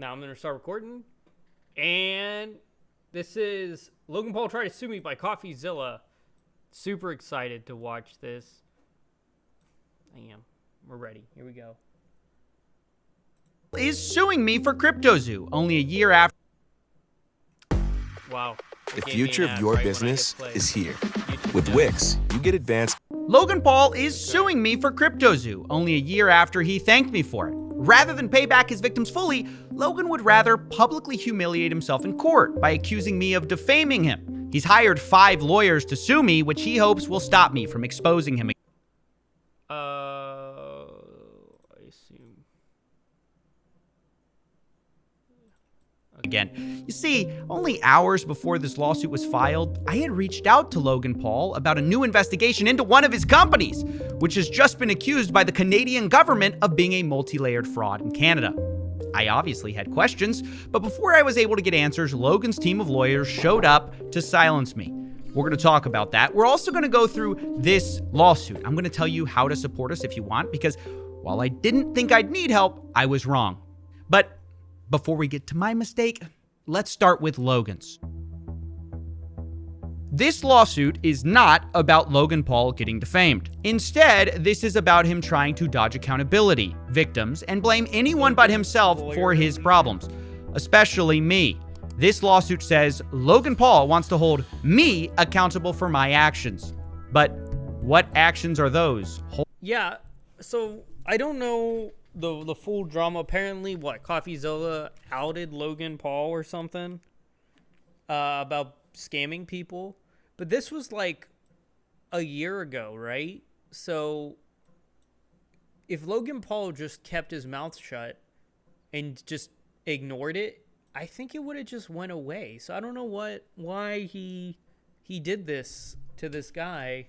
Now I'm going to start recording. And this is Logan Paul Tried to Sue Me by CoffeeZilla. Super excited to watch this. I am. We're ready. Here we go. Is suing me for CryptoZoo only a year after. Wow. The future of your business is here. With Wix, you get advanced. Logan Paul is suing me for CryptoZoo only a year after he thanked me for it. Rather than pay back his victims fully, Logan would rather publicly humiliate himself in court by accusing me of defaming him. He's hired 5 lawyers to sue me, which he hopes will stop me from exposing him. I assume. Again. You see, only hours before this lawsuit was filed, I had reached out to Logan Paul about a new investigation into one of his companies, which has just been accused by the Canadian government of being a multi-layered fraud in Canada. I obviously had questions, but before I was able to get answers, Logan's team of lawyers showed up to silence me. We're going to talk about that. We're also going to go through this lawsuit. I'm going to tell you how to support us if you want, because while I didn't think I'd need help, I was wrong. But before we get to my mistake, let's start with Logan's. This lawsuit is not about Logan Paul getting defamed. Instead, this is about him trying to dodge accountability, victims, and blame anyone but himself for his problems, especially me. This lawsuit says Logan Paul wants to hold me accountable for my actions. But what actions are those? Yeah, so I don't know the full drama. Apparently, CoffeeZilla outed Logan Paul or something about scamming people. But this was like a year ago, right? So if Logan Paul just kept his mouth shut and just ignored it, I think it would have just went away. So I don't know why he did this to this guy.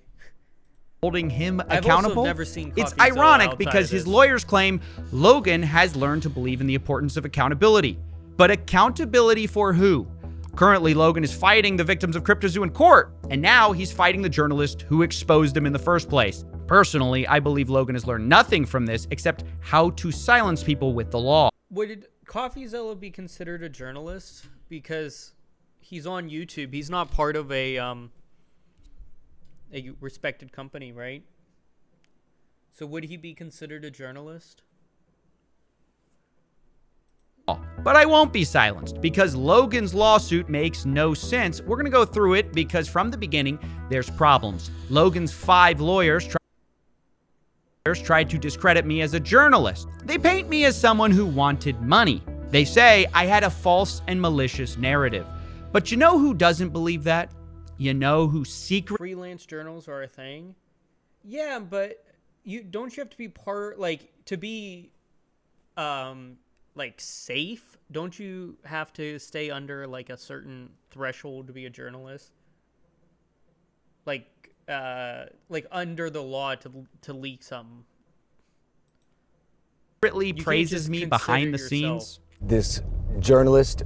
Holding him I've accountable? also never seen It's CoffeeZilla ironic because outside of his this. lawyers claim Logan has learned to believe in the importance of accountability. But accountability for who? Currently, Logan is fighting the victims of CryptoZoo in court, and now he's fighting the journalist who exposed him in the first place. Personally, I believe Logan has learned nothing from this except how to silence people with the law. Would CoffeeZilla be considered a journalist? Because he's on YouTube. He's not part of a respected company, right? So would he be considered a journalist? But I won't be silenced because Logan's lawsuit makes no sense. We're going to go through it because from the beginning, there's problems. Logan's 5 lawyers tried to discredit me as a journalist. They paint me as someone who wanted money. They say I had a false and malicious narrative. But you know who doesn't believe that? You know who Freelance journals are a thing? Yeah, but don't you have to be to be safe? Don't you have to stay under a certain threshold to be a journalist? Under the law to leak something. secretly praises me behind the scenes. This journalist,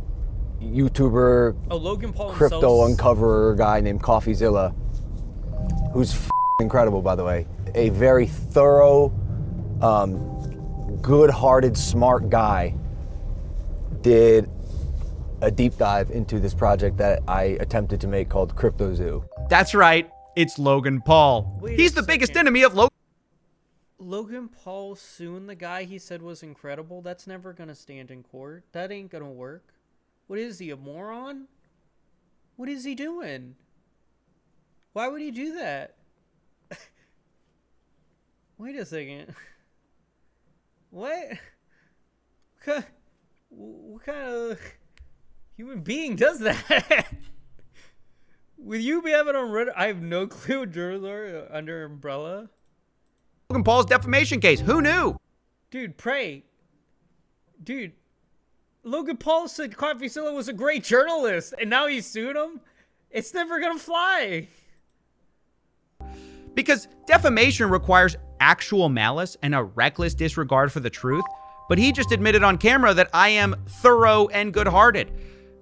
YouTuber, Logan Paul crypto uncoverer guy named CoffeeZilla, who's incredible, by the way. A very thorough, good-hearted, smart guy, did a deep dive into this project that I attempted to make called CryptoZoo. That's right, it's Logan Paul. Wait He's a the biggest second. enemy of Logan Paul suing the guy he said was incredible? That's never gonna stand in court. That ain't gonna work. What is he, a moron? What is he doing? Why would he do that? Wait a second. What? What kind of human being does that? With you be having on Reddit, I have no clue what journals are under umbrella. Logan Paul's defamation case. Who knew? Dude, pray. Dude, Logan Paul said CoffeeZilla was a great journalist, and now he's suing him? It's never gonna fly. Because defamation requires actual malice and a reckless disregard for the truth. But he just admitted on camera that I am thorough and good-hearted.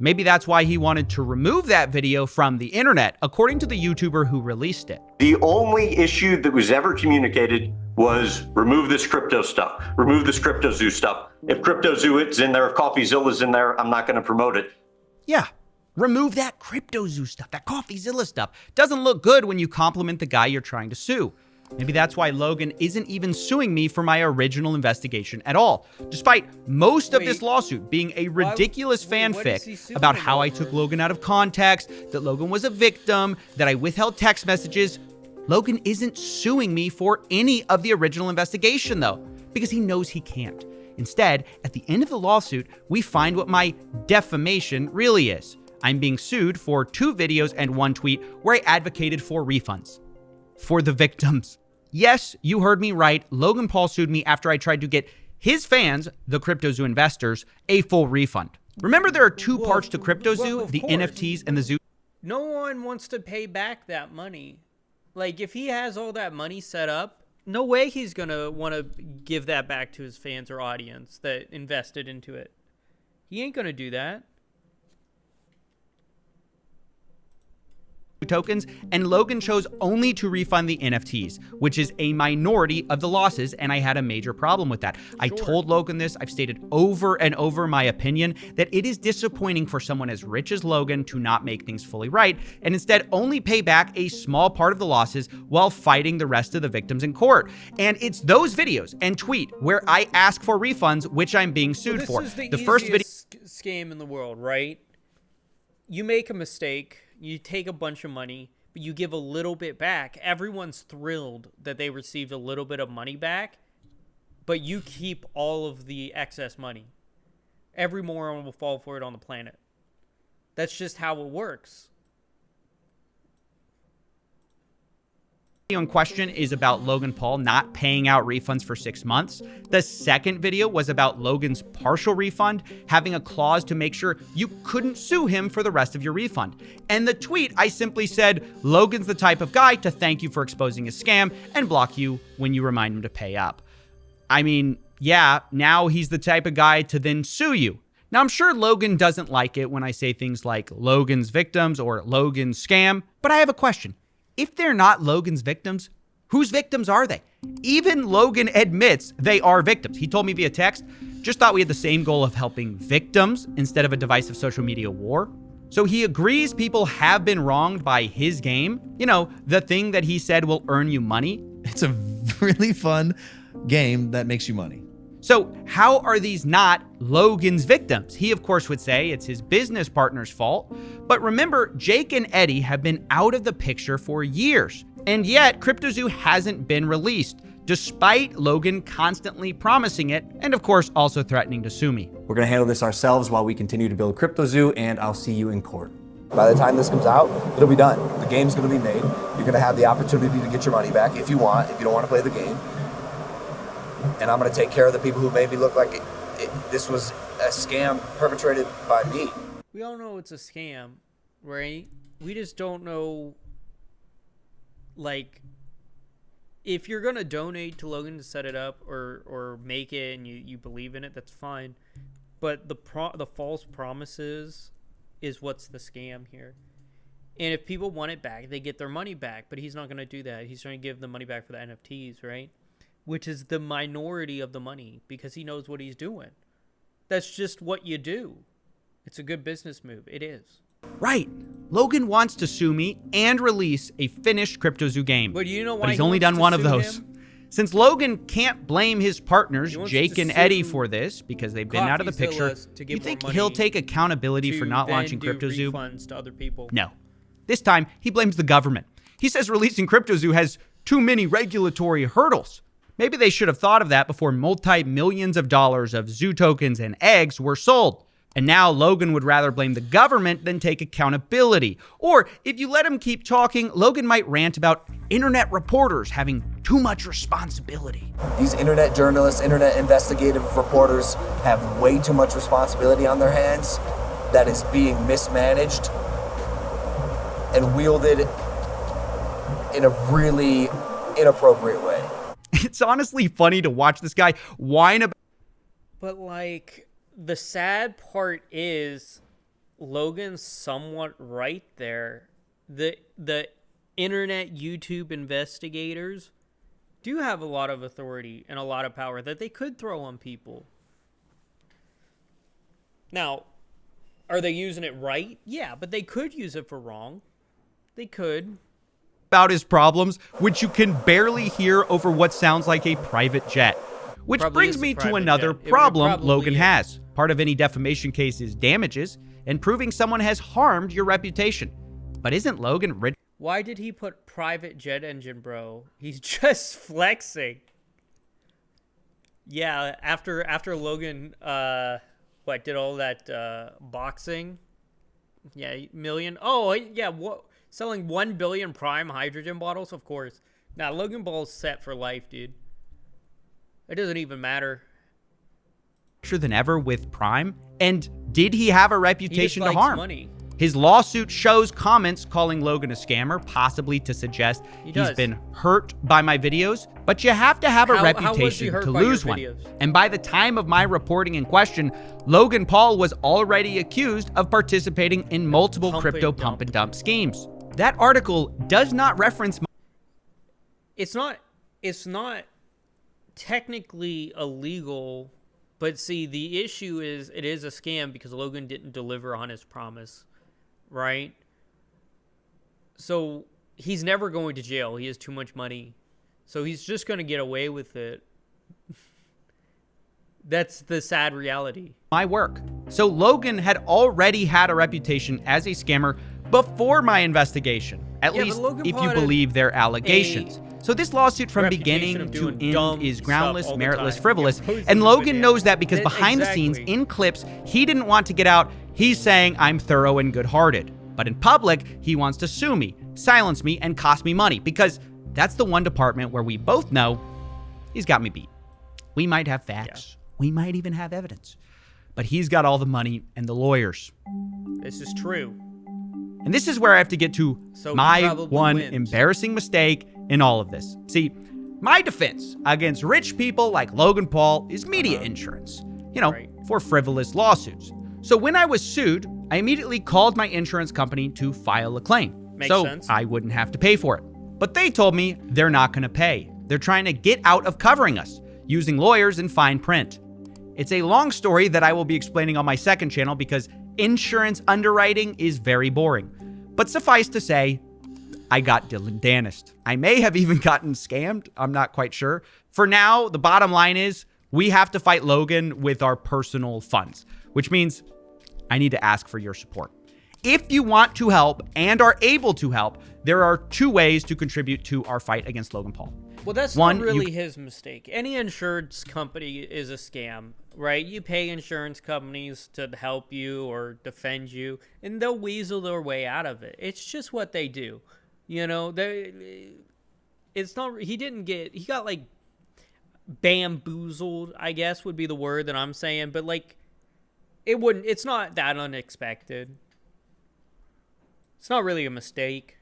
Maybe that's why he wanted to remove that video from the internet, according to the YouTuber who released it. The only issue that was ever communicated was remove this crypto stuff, remove this CryptoZoo stuff. If CryptoZoo is in there, if CoffeeZilla's in there, I'm not going to promote it. Yeah. Remove that CryptoZoo stuff, that CoffeeZilla stuff. Doesn't look good when you compliment the guy you're trying to sue. Maybe that's why Logan isn't even suing me for my original investigation at all, despite most of this lawsuit being a ridiculous fanfic about how I took Logan out of context, that Logan was a victim, that I withheld text messages. Logan isn't suing me for any of the original investigation, though, because he knows he can't. Instead, at the end of the lawsuit, we find what my defamation really is. I'm being sued for 2 videos and 1 tweet where I advocated for refunds. For the victims. Yes, you heard me right. Logan Paul sued me after I tried to get his fans, the CryptoZoo investors, a full refund. Remember, there are 2 parts to CryptoZoo, the NFTs and the Zoo. No one wants to pay back that money. Like, if he has all that money set up, no way he's going to want to give that back to his fans or audience that invested into it. He ain't going to do that. Tokens, and Logan chose only to refund the NFTs, which is a minority of the losses, and I had a major problem with that. I told Logan this. I've stated over and over my opinion that it is disappointing for someone as rich as Logan to not make things fully right and instead only pay back a small part of the losses while fighting the rest of the victims in court. And it's those videos and tweet where I ask for refunds, which I'm being sued for. This is the first scam in the world, right? You make a mistake. You take a bunch of money, but you give a little bit back. Everyone's thrilled that they received a little bit of money back, but you keep all of the excess money. Every moron will fall for it on the planet. That's just how it works. The video in question is about Logan Paul not paying out refunds for 6 months. The second video was about Logan's partial refund, having a clause to make sure you couldn't sue him for the rest of your refund. And the tweet, I simply said, Logan's the type of guy to thank you for exposing his scam and block you when you remind him to pay up. I mean, yeah, now he's the type of guy to then sue you. Now, I'm sure Logan doesn't like it when I say things like Logan's victims or Logan's scam, but I have a question. If they're not Logan's victims, whose victims are they? Even Logan admits they are victims. He told me via text, just thought we had the same goal of helping victims instead of a divisive social media war. So he agrees people have been wronged by his game. You know, the thing that he said will earn you money. It's a really fun game that makes you money. So how are these not Logan's victims? He, of course, would say it's his business partner's fault. But remember, Jake and Eddie have been out of the picture for years. And yet, CryptoZoo hasn't been released, despite Logan constantly promising it, and of course, also threatening to sue me. We're gonna handle this ourselves while we continue to build CryptoZoo, and I'll see you in court. By the time this comes out, it'll be done. The game's gonna be made. You're gonna have the opportunity to get your money back if you want, if you don't want to play the game. And I'm going to take care of the people who made me look like this was a scam perpetrated by me. We all know it's a scam, right? We just don't know, like, if you're going to donate to Logan to set it up or make it and you believe in it, that's fine. But the false promises is what's the scam here. And if people want it back, they get their money back. But he's not going to do that. He's trying to give the money back for the NFTs, right? Which is the minority of the money because he knows what he's doing. That's just what you do. It's a good business move. It is. Right. Logan wants to sue me and release a finished CryptoZoo game. But you know why but he's only done one of those. Since Logan can't blame his partners, Jake and Eddie, for this because they've been out of the picture, you think he'll take accountability for not launching CryptoZoo? Refunds to other people? No. This time, he blames the government. He says releasing CryptoZoo has too many regulatory hurdles. Maybe they should have thought of that before multi-millions of dollars of Zoo tokens and eggs were sold. And now Logan would rather blame the government than take accountability. Or if you let him keep talking, Logan might rant about internet reporters having too much responsibility. These internet journalists, internet investigative reporters have way too much responsibility on their hands that is being mismanaged and wielded in a really inappropriate way. It's honestly funny to watch this guy whine about. But, like, the sad part is Logan's somewhat right there. The internet YouTube investigators do have a lot of authority and a lot of power that they could throw on people. Now, are they using it right? Yeah, but they could use it for wrong. They could. About his problems, which you can barely hear over what sounds like a private jet. Which Probably brings is a me to private another jet. It problem probably Logan is. has. Part of any defamation case is damages and proving someone has harmed your reputation. But isn't Logan rich? Why did he put private jet engine, bro? He's just flexing. Yeah, after Logan did all that boxing? Yeah, million. Oh, yeah, what, selling 1 billion prime hydrogen bottles, of course. Nah, Logan Paul's set for life, dude. It doesn't even matter. Than ever with Prime? And did he have a He just reputation to likes harm? money. His lawsuit shows comments calling Logan a scammer, possibly to suggest he's does. been hurt by my videos. But you have to have a How was he reputation hurt to by your lose one. videos? And by the time of my reporting in question, Logan Paul was already accused of participating in multiple Pump crypto and pump dump. and dump schemes. That article does not reference It's not technically illegal, but see, the issue is it is a scam because Logan didn't deliver on his promise, right? So he's never going to jail. He has too much money. So he's just going to get away with it. That's the sad reality. my work. So Logan had already had a reputation as a scammer before my investigation, at Yeah, but least Logan if Paul you had believe their allegations. So this lawsuit from reputation beginning of to doing end dumb is stuff groundless, all the meritless, time. frivolous. Yeah, posing And the Logan video. knows that because That- behind the scenes, exactly. in clips, he didn't want to get out. He's saying I'm thorough and good-hearted. But in public, he wants to sue me, silence me, and cost me money because that's the one department where we both know he's got me beat. We might have facts. We might even have evidence. But he's got all the money and the lawyers. This is true. And this is where I have to get to So he my probably one wins. embarrassing mistake in all of this. See, my defense against rich people like Logan Paul is media insurance, Right. for frivolous lawsuits. So when I was sued, I immediately called my insurance company to file a claim. Makes so sense. I wouldn't have to pay for it. But they told me they're not going to pay. They're trying to get out of covering us using lawyers and fine print. It's a long story that I will be explaining on my second channel because insurance underwriting is very boring. But suffice to say, I got Dylan Danist. I may have even gotten scammed. I'm not quite sure. For now, the bottom line is we have to fight Logan with our personal funds, which means I need to ask for your support. If you want to help and are able to help, there are two ways to contribute to our fight against Logan Paul. Well, that's One, not you- really his mistake. Any insurance company is a scam, right? You pay insurance companies to help you or defend you, and they'll weasel their way out of it. It's just what they do. It's not, he got like bamboozled, I guess would be the word that I'm saying, but like, it's not that unexpected. It's not really a mistake.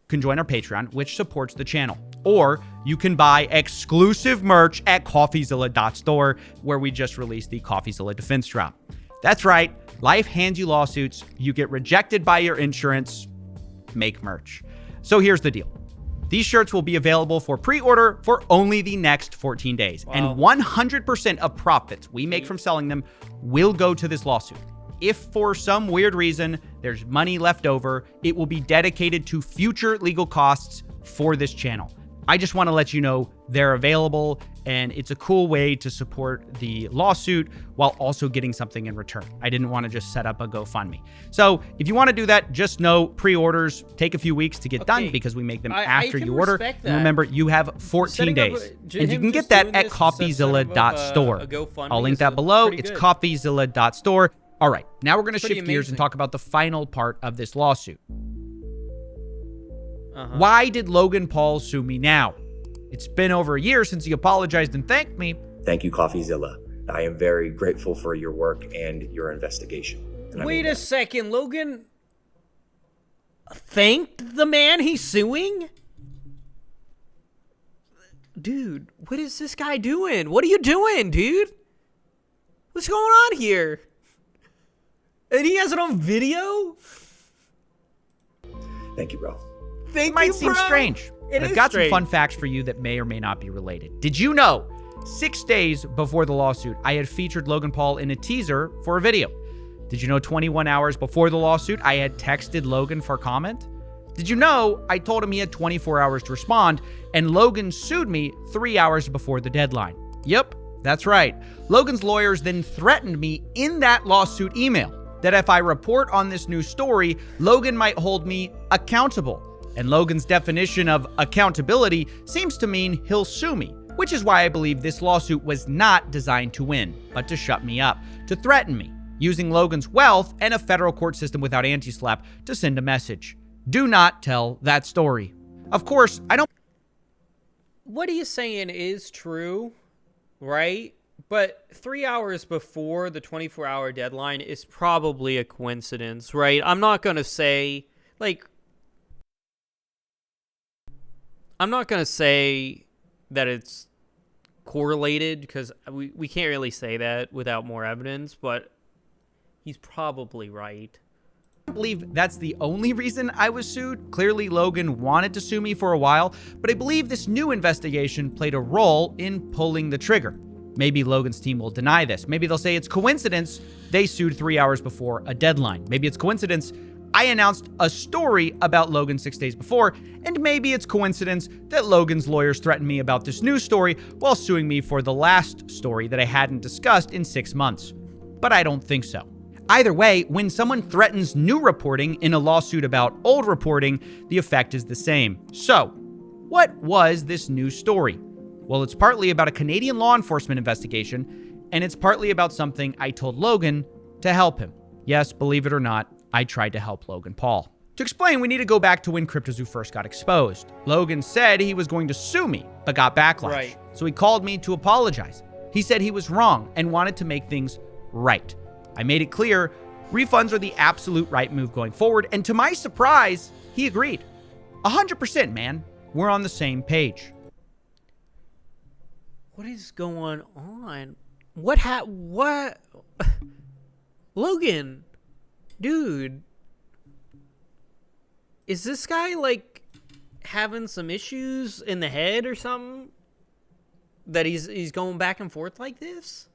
Can join our Patreon, which supports the channel. Or you can buy exclusive merch at CoffeeZilla.store, where we just released the CoffeeZilla Defense Drop. That's right, life hands you lawsuits, you get rejected by your insurance, make merch. So here's the deal. These shirts will be available for pre-order for only the next 14 days. And 100% of profits we make from selling them will go to this lawsuit. If for some weird reason there's money left over, it will be dedicated to future legal costs for this channel. I just want to let you know they're available, and it's a cool way to support the lawsuit while also getting something in return. I didn't want to just set up a GoFundMe. So if you want to do that, just know pre-orders take a few weeks to get done Okay. because we make them I after can you order. respect And that. remember, you have 14 Setting up days. a- And you him can just get that doing at this to set up CoffeeZilla.store. a GoFundMe I'll link is that below. pretty It's good. CoffeeZilla.store. All right, now we're going to Pretty shift gears and amazing. talk about the final part of this lawsuit. Uh-huh. Why did Logan Paul sue me now? It's been over a year since he apologized and thanked me. Thank you, CoffeeZilla. I am very grateful for your work and your investigation. And I Wait mean a that. second, Logan thanked the man he's suing? Dude, what is this guy doing? What are you doing, dude? What's going on here? And he has it on video? Thank you, bro. It Thank might you, seem bro. strange, It But is I've got strange. some fun facts for you that may or may not be related. Did you know 6 days before the lawsuit, I had featured Logan Paul in a teaser for a video? Did you know 21 hours before the lawsuit, I had texted Logan for comment? Did you know I told him he had 24 hours to respond, and Logan sued me 3 hours before the deadline? Yep, that's right. Logan's lawyers then threatened me in that lawsuit email that if I report on this new story, Logan might hold me accountable. And Logan's definition of accountability seems to mean he'll sue me, which is why I believe this lawsuit was not designed to win, but to shut me up, to threaten me, using Logan's wealth and a federal court system without anti-slap to send a message. Do not tell that story. Of course, I don't. What he's saying is true, right? But 3 hours before the 24-hour deadline is probably a coincidence, right? I'm not going to say, I'm not going to say that it's correlated because we can't really say that without more evidence, but he's probably right. I believe that's the only reason I was sued. Clearly, Logan wanted to sue me for a while, but I believe this new investigation played a role in pulling the trigger. Maybe Logan's team will deny this. Maybe they'll say it's coincidence they sued 3 hours before a deadline. Maybe it's coincidence I announced a story about Logan 6 days before, and maybe it's coincidence that Logan's lawyers threatened me about this new story while suing me for the last story that I hadn't discussed in 6 months. But I don't think so. Either way, when someone threatens new reporting in a lawsuit about old reporting, the effect is the same. So, what was this new story? Well, it's partly about a Canadian law enforcement investigation, and it's partly about something I told Logan to help him. Yes, believe it or not, I tried to help Logan Paul. To explain, we need to go back to when CryptoZoo first got exposed. Logan said he was going to sue me, but got backlash. Right. So he called me to apologize. He said he was wrong and wanted to make things right. I made it clear refunds are the absolute right move going forward, and to my surprise, he agreed. 100%, man. We're on the same page. What is going on? What? Logan, dude, is this guy having some issues in the head or something? That he's going back and forth like this?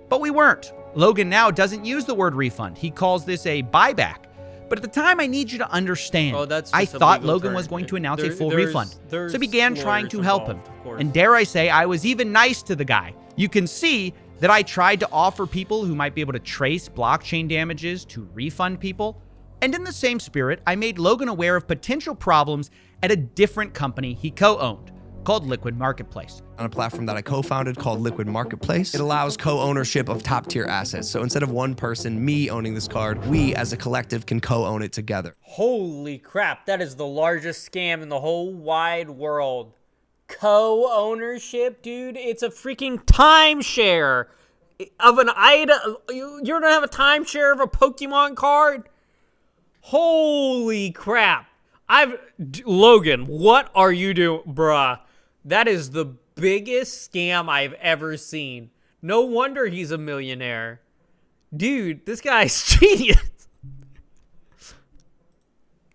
But we weren't. Logan now doesn't use the word refund. He calls this a buyback. But at the time, I need you to understand, I thought Logan was going to announce a full refund. So I began trying to help him. And dare I say, I was even nice to the guy. You can see that I tried to offer people who might be able to trace blockchain damages to refund people. And in the same spirit, I made Logan aware of potential problems at a different company he co-owned, called Liquid Marketplace. On a platform that I co-founded called Liquid Marketplace, it allows co-ownership of top-tier assets. So instead of one person, me owning this card, we as a collective can co-own it together. Holy crap, that is the largest scam in the whole wide world. Co-ownership, dude, it's a freaking timeshare of an item. You don't have a timeshare of a Pokemon card? Holy crap. Logan, what are you doing, bruh? That is the biggest scam I've ever seen. No wonder he's a millionaire. Dude, this guy's genius.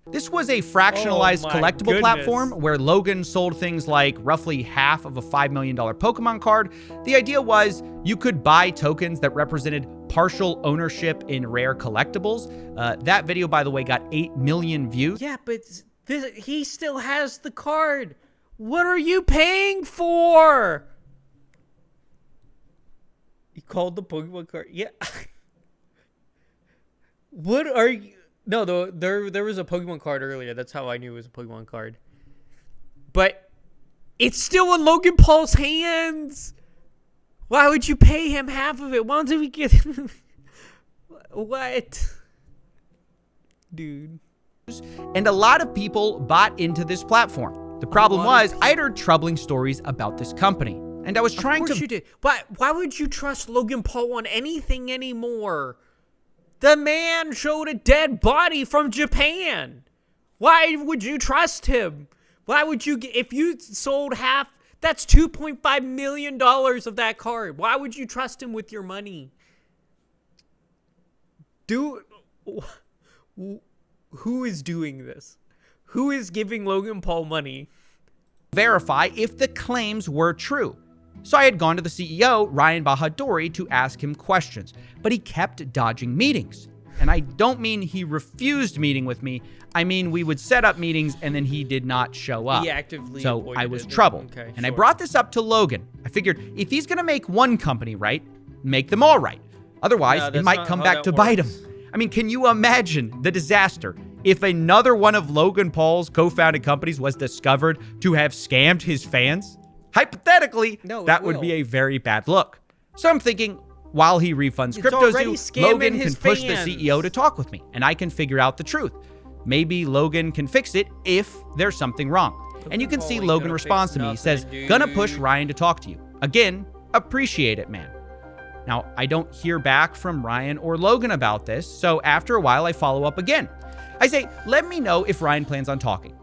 This was a fractionalized collectible goodness. platform where Logan sold things like roughly half of a $5 million Pokemon card. The idea was you could buy tokens that represented partial ownership in rare collectibles. That video, by the way, got 8 million views. Yeah, but he still has the card. What are you paying for? You called the Pokemon card? Yeah. What are you... No, there was a Pokemon card earlier. That's how I knew it was a Pokemon card. But it's still in Logan Paul's hands. Why would you pay him half of it? Why don't we get... What? Dude. And a lot of people bought into this platform. The problem was I had heard troubling stories about this company. And I was trying to... Of course you did. Why would you trust Logan Paul on anything anymore? The man showed a dead body from Japan. Why would you trust him? Why would you... If you sold half... That's $2.5 million of that card. Why would you trust him with your money? Dude... Who is doing this? Who is giving Logan Paul money? Verify if the claims were true. So I had gone to the CEO, Ryan Bahadouri, to ask him questions, but he kept dodging meetings. And I don't mean he refused meeting with me. I mean, we would set up meetings and then he did not show up. He actively So avoided I was it. troubled. Okay, and I sure. brought this up to Logan. I figured if he's going to make one company right, make them all right. Otherwise, No, it that's might not come how back that to bite him. works. I mean, can you imagine the disaster if another one of Logan Paul's co-founded companies was discovered to have scammed his fans? Hypothetically, No, it that would be will. a very bad look. So I'm thinking, while he refunds It's already CryptoZoo, scamming Logan can his push the fans. CEO to talk with me, and I can figure out the truth. Maybe Logan can fix it if there's something wrong. And you can Paul see ain't Logan gonna responds fix to me. He says, nothing, gonna push dude." Ryan to talk to you. Again, appreciate it, man. Now, I don't hear back from Ryan or Logan about this, so after a while, I follow up again. I say, let me know if Ryan plans on talking.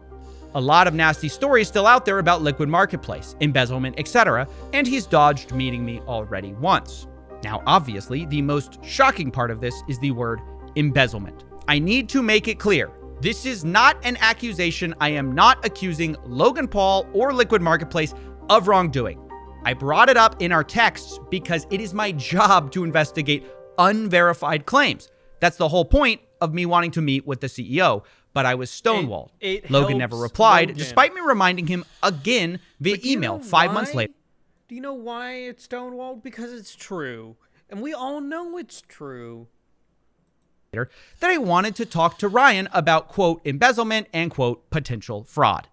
A lot of nasty stories still out there about Liquid Marketplace, embezzlement, etc., and he's dodged meeting me already once. Now, obviously, the most shocking part of this is the word embezzlement. I need to make it clear. This is not an accusation. I am not accusing Logan Paul or Liquid Marketplace of wrongdoing. I brought it up in our texts because it is my job to investigate unverified claims. That's the whole point of me wanting to meet with the CEO, but I was stonewalled. It Logan never helps replied, Logan. despite me reminding him again via But do you email know 5 months why? later. Do you know why it's stonewalled? Because it's true. And we all know it's true. That I wanted to talk to Ryan about, quote, embezzlement and, quote, potential fraud.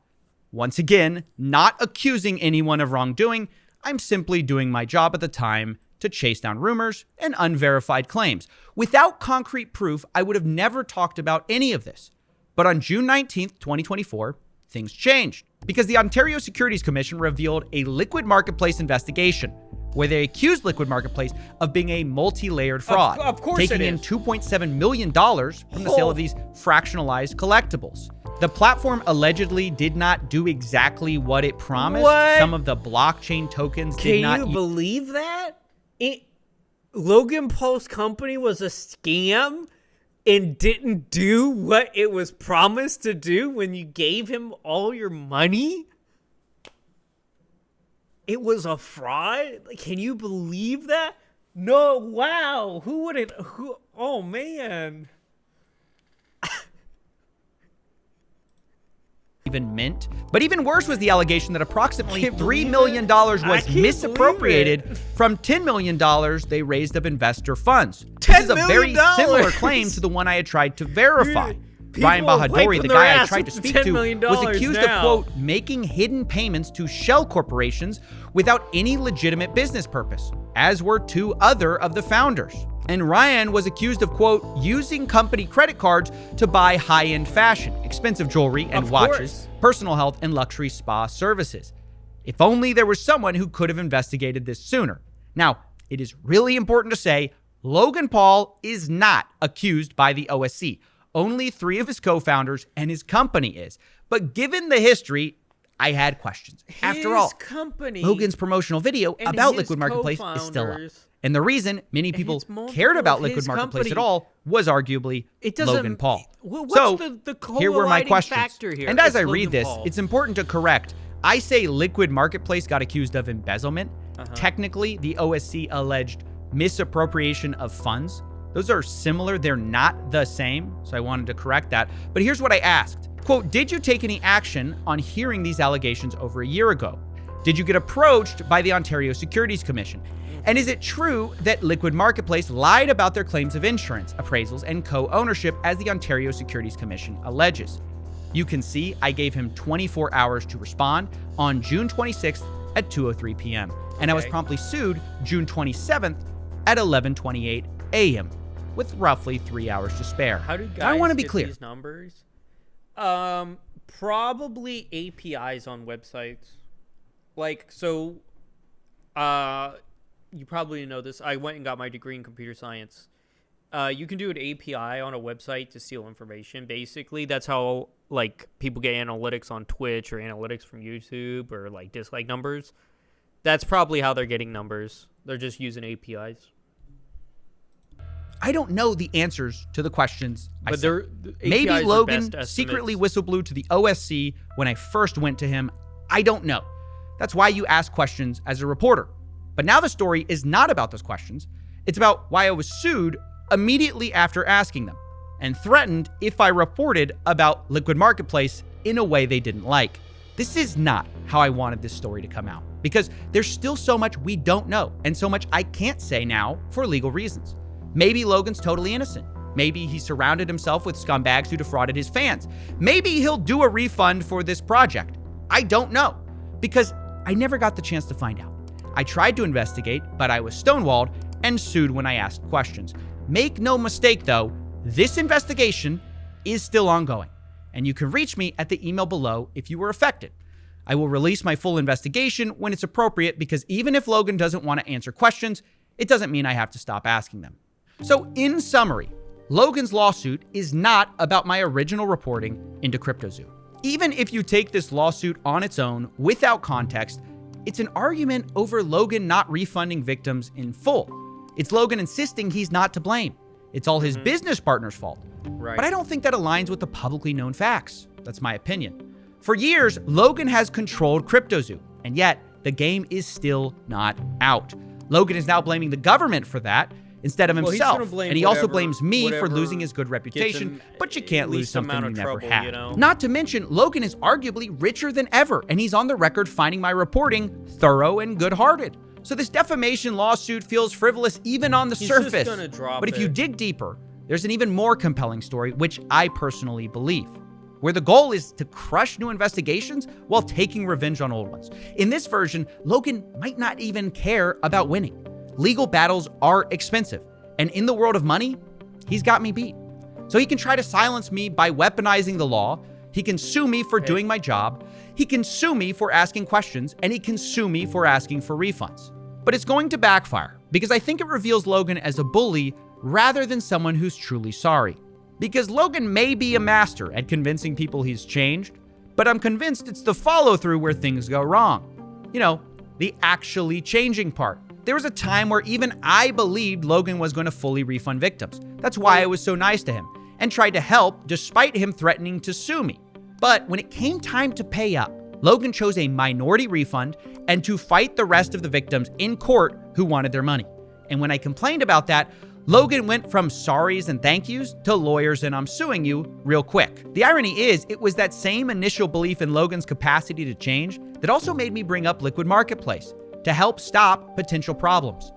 Once again, not accusing anyone of wrongdoing. I'm simply doing my job at the time to chase down rumors and unverified claims. Without concrete proof, I would have never talked about any of this. But on June 19th, 2024, things changed because the Ontario Securities Commission revealed a Liquid Marketplace investigation where they accused Liquid Marketplace of being a multi-layered fraud, of course taking it in is. $2.7 million from the sale of these fractionalized collectibles. The platform allegedly did not do exactly what it promised. What? Some of the blockchain tokens did Can not you believe that? Logan Paul's company was a scam and didn't do what it was promised to do when you gave him all your money? It was a fraud? Like, can you believe that? No, wow. Who wouldn't? Who? Oh, man. even mint. But even worse was the allegation that approximately Can't $3 believe million it. I was can't believe misappropriated it. from $10 million they raised of investor funds. $10 This is a very million? similar claim to the one I had tried to verify. People Ryan are Bahadouri, wiping the their guy I ass tried to with speak $10 to, million was accused now. of, quote, making hidden payments to shell corporations without any legitimate business purpose, as were two other of the founders. And Ryan was accused of, quote, using company credit cards to buy high-end fashion, expensive jewelry and Of watches, course. personal health, and luxury spa services. If only there was someone who could have investigated this sooner. Now, it is really important to say Logan Paul is not accused by the OSC. Only 3 of his co-founders and his company is. But given the history, I had questions. After all, company, Logan's promotional video and about his Liquid Marketplace is still up. co-founders, And the reason many people it's multiple cared about of Liquid his Marketplace company. at all was arguably It doesn't- Logan Paul. What's So, the here were my colliding questions. factor here? And as It's I read Logan this, Paul. it's important to correct. I say Liquid Marketplace got accused of embezzlement. Technically, the OSC alleged misappropriation of funds. Those are similar. They're not the same. So I wanted to correct that. But here's what I asked. Quote, did you take any action on hearing these allegations over a year ago? Did you get approached by the Ontario Securities Commission? And is it true that Liquid Marketplace lied about their claims of insurance, appraisals, and co-ownership as the Ontario Securities Commission alleges? You can see I gave him 24 hours to respond on June 26th at 2:03 p.m. And I was Okay. promptly sued June 27th at 11:28 a.m. with roughly 3 hours to spare. How do guys Now, I want to be get clear. these numbers? Probably APIs on websites. Like, so, you probably know this. I went and got my degree in computer science. You can do an API on a website to steal information. Basically, that's how, like, people get analytics on Twitch or analytics from YouTube or, like, dislike numbers. That's probably how they're getting numbers. They're just using APIs. I don't know the answers to the questions I But sent. the Maybe APIs are Logan best secretly estimates. whistleblew to the OSC when I first went to him. I don't know. That's why you ask questions as a reporter. But now the story is not about those questions. It's about why I was sued immediately after asking them and threatened if I reported about Liquid Marketplace in a way they didn't like. This is not how I wanted this story to come out because there's still so much we don't know and so much I can't say now for legal reasons. Maybe Logan's totally innocent. Maybe he surrounded himself with scumbags who defrauded his fans. Maybe he'll do a refund for this project. I don't know because I never got the chance to find out. I tried to investigate, but I was stonewalled and sued when I asked questions. Make no mistake though, this investigation is still ongoing, and you can reach me at the email below if you were affected. I will release my full investigation when it's appropriate because even if Logan doesn't want to answer questions, it doesn't mean I have to stop asking them. So in summary, Logan's lawsuit is not about my original reporting into CryptoZoo. Even if you take this lawsuit on its own without context, it's an argument over Logan not refunding victims in full. It's Logan insisting he's not to blame. It's all his business partner's fault. Right. But I don't think that aligns with the publicly known facts. That's my opinion. For years, Logan has controlled CryptoZoo, and yet the game is still not out. Logan is now blaming the government for that instead of Well, he's himself. gonna blame And he also whatever- blames me for whatever losing his good gets reputation, him but you can't lose least something amount you of never trouble, had. you know? Not to mention, Logan is arguably richer than ever, and he's on the record finding my reporting thorough and good-hearted. So this defamation lawsuit feels frivolous even on the He's just surface. gonna drop But if you it. dig deeper, there's an even more compelling story, which I personally believe, where the goal is to crush new investigations while taking revenge on old ones. In this version, Logan might not even care about winning. Legal battles are expensive, and in the world of money, he's got me beat. So he can try to silence me by weaponizing the law. He can sue me for doing my job. He can sue me for asking questions, and he can sue me for asking for refunds. But it's going to backfire because I think it reveals Logan as a bully rather than someone who's truly sorry. Because Logan may be a master at convincing people he's changed, but I'm convinced it's the follow-through where things go wrong. You know, the actually changing part. There was a time where even I believed Logan was going to fully refund victims. That's why I was so nice to him and tried to help despite him threatening to sue me. But when it came time to pay up, Logan chose a minority refund and to fight the rest of the victims in court who wanted their money. And when I complained about that, Logan went from sorries and thank yous to lawyers and I'm suing you real quick. The irony is, it was that same initial belief in Logan's capacity to change that also made me bring up Liquid Marketplace to help stop potential problems.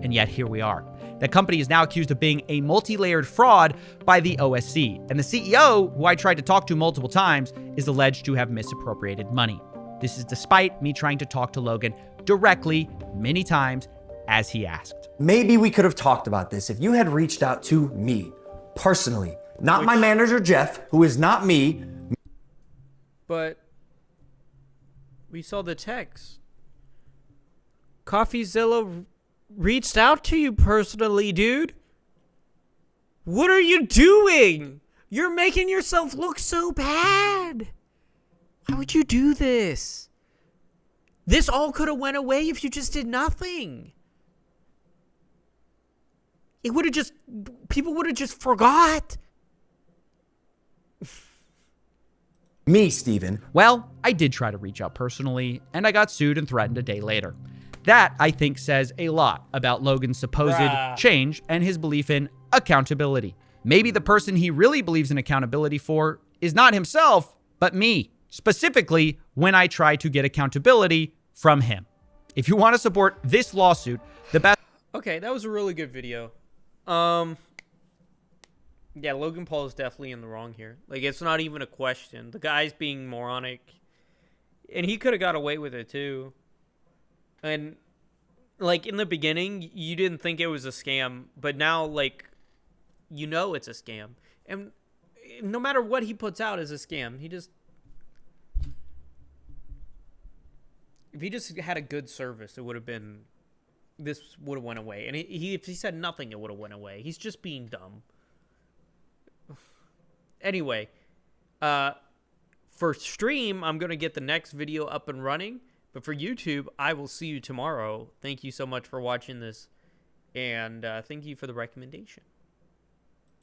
And yet here we are. The company is now accused of being a multi-layered fraud by the OSC. And the CEO, who I tried to talk to multiple times, is alleged to have misappropriated money. This is despite me trying to talk to Logan directly many times as he asked. Maybe we could have talked about this if you had reached out to me personally, not my manager, Jeff, who is not me. But we saw the text. CoffeeZilla reached out to you personally, dude. What are you doing? You're making yourself look so bad. Why would you do this? This all could have went away if you just did nothing. It would have just, people would have just forgot. Me, Steven. Well, I did try to reach out personally, and I got sued and threatened a day later. That, I think, says a lot about Logan's supposed change and his belief in accountability. Maybe the person he really believes in accountability for is not himself, but me, specifically when I try to get accountability from him. If you want to support this lawsuit, the best... Okay, that was a really good video. Yeah, Logan Paul is definitely in the wrong here. Like, it's not even a question. The guy's being moronic. And he could have got away with it, too. And, like, in the beginning, you didn't think it was a scam. But now, like, you know it's a scam. And no matter what he puts out is a scam. He just... If he just had a good service, it would have been... This would have went away. And if he said nothing, it would have went away. He's just being dumb. Anyway, for stream, I'm going to get the next video up and running. But for YouTube, I will see you tomorrow. Thank you so much for watching this. And thank you for the recommendation.